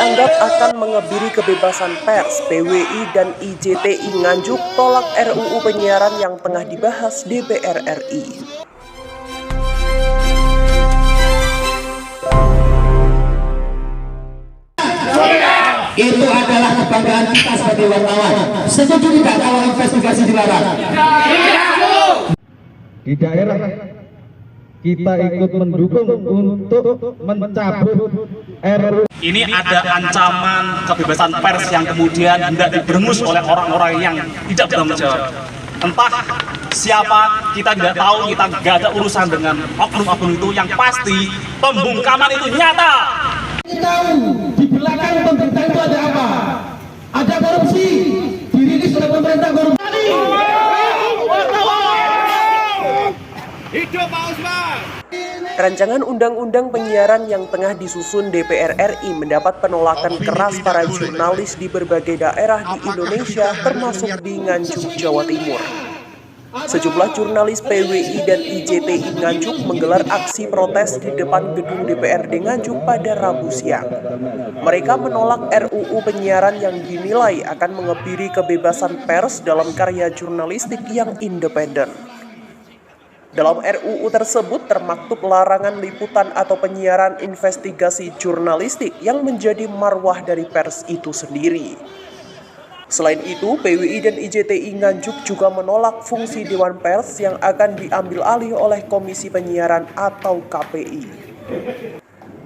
dianggap akan mengebiri kebebasan pers, PWI dan IJTI Nganjuk tolak RUU penyiaran yang tengah dibahas DPR RI. Itu adalah kebanggaan kita sebagai wartawan. Setuju tidak kalau investigasi dilarang? Di daerah kita ikut mendukung untuk mencabut RUU. Ini ada ancaman kebebasan pers yang kemudian hendak diberangus oleh orang-orang yang tidak bertanggung jawab. Entah siapa, kita tidak tahu, kita nggak ada urusan dengan oknum-oknum itu. Yang pasti pembungkaman itu nyata. Kita tahu di belakang pemerintah itu ada apa? Ada korupsi, dirilis oleh pemerintah korupsi. Hidup Pak Usman! Rancangan undang-undang penyiaran yang tengah disusun DPR RI mendapat penolakan keras para jurnalis di berbagai daerah di Indonesia, termasuk di Nganjuk, Jawa Timur. Sejumlah jurnalis PWI dan IJTI Nganjuk menggelar aksi protes di depan gedung DPRD Nganjuk pada Rabu siang. Mereka menolak RUU penyiaran yang dinilai akan mengebiri kebebasan pers dalam karya jurnalistik yang independen. Dalam RUU tersebut termaktub larangan liputan atau penyiaran investigasi jurnalistik yang menjadi marwah dari pers itu sendiri. Selain itu, PWI dan IJTI Nganjuk juga menolak fungsi Dewan Pers yang akan diambil alih oleh Komisi Penyiaran atau KPI.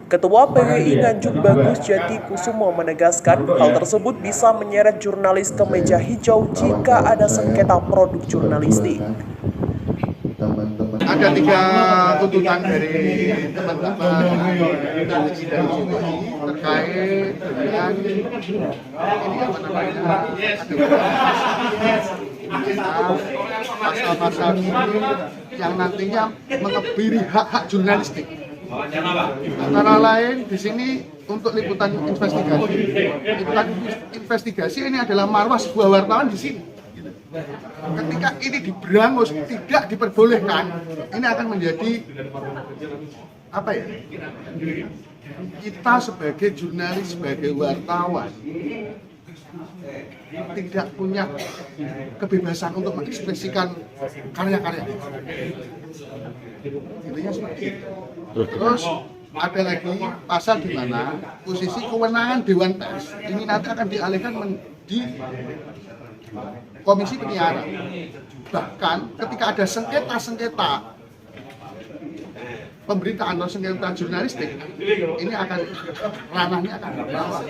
Ketua PWI Nganjuk Bagus Jati Kusumo menegaskan hal tersebut bisa menyeret jurnalis ke meja hijau jika ada sengketa produk jurnalistik. Ada 3 tuntutan dari teman-teman terkait dengan ini apa namanya, pasal-pasal yang nantinya mengebiri hak-hak jurnalistik. Antara lain di sini untuk liputan investigasi. Liputan investigasi ini adalah marwah sebuah wartawan di sini. Ketika ini diberangus, tidak diperbolehkan, ini akan menjadi apa ya? Kita sebagai jurnalis, sebagai wartawan tidak punya kebebasan untuk mengekspresikan karya-karya. Intinya seperti itu. Terus ada lagi pasal di mana posisi kewenangan Dewan Pers ini nanti akan dialihkan di Komisi Penyiaran. Bahkan ketika ada sengketa pemberitaan atau sengketa jurnalistik, ini akan ranahnya akan dibawa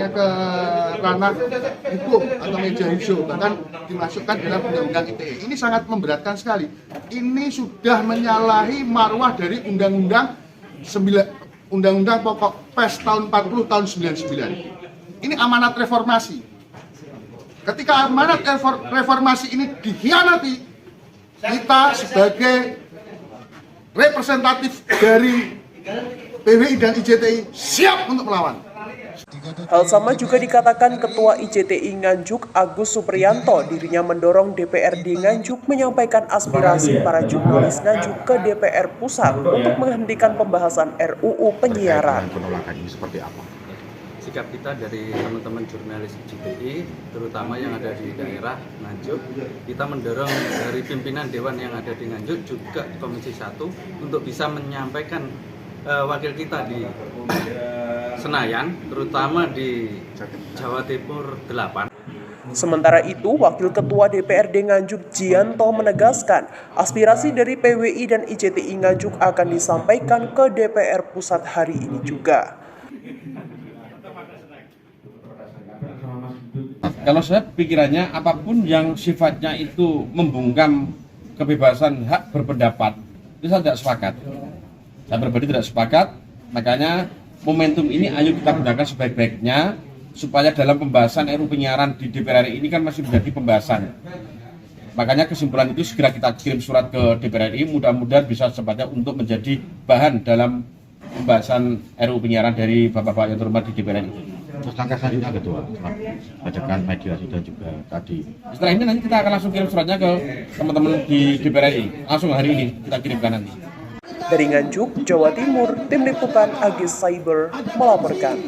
ke ranah hukum atau meja hijau, bahkan dimasukkan dalam undang-undang ITE. Ini sangat memberatkan sekali. Ini sudah menyalahi marwah dari undang-undang pokok pers tahun 40 tahun 99. Ini amanat reformasi. Ketika amanat reformasi ini dikhianati, kita sebagai representatif dari PWI dan IJTI siap untuk melawan. Hal sama juga dikatakan Ketua IJTI Nganjuk Agus Supriyanto. Dirinya mendorong DPRD Nganjuk menyampaikan aspirasi para jurnalis Nganjuk ke DPR Pusat untuk menghentikan pembahasan RUU penyiaran. Penolakan ini seperti apa? Sikap kita dari teman-teman jurnalis IJTI, terutama yang ada di daerah Nganjuk, kita mendorong dari pimpinan Dewan yang ada di Nganjuk juga di Komisi 1 untuk bisa menyampaikan wakil kita di Senayan, terutama di Jawa Timur 8. Sementara itu, Wakil Ketua DPRD Nganjuk Jianto menegaskan aspirasi dari PWI dan IJTI Nganjuk akan disampaikan ke DPR Pusat hari ini juga. Kalau saya pikirannya apapun yang sifatnya itu membungkam kebebasan hak berpendapat, itu saya tidak sepakat. Saya pribadi tidak sepakat, makanya momentum ini ayo kita gunakan sebaik-baiknya supaya dalam pembahasan RUU penyiaran di DPR RI ini kan masih menjadi pembahasan. Makanya kesimpulan itu segera kita kirim surat ke DPR RI, mudah-mudahan bisa secepatnya untuk menjadi bahan dalam pembahasan RUU penyiaran dari Bapak-Bapak yang terhormat di DPR RI. Terus langkah selanjutnya Ketua, setelah bacakan mediasi dan juga tadi. Setelah ini nanti kita akan langsung kirim suratnya ke teman-teman di DPR RI, langsung hari ini kita kirimkan nanti. Dari Nganjuk, Jawa Timur, Tim Liputan Agis Cyber melaporkan.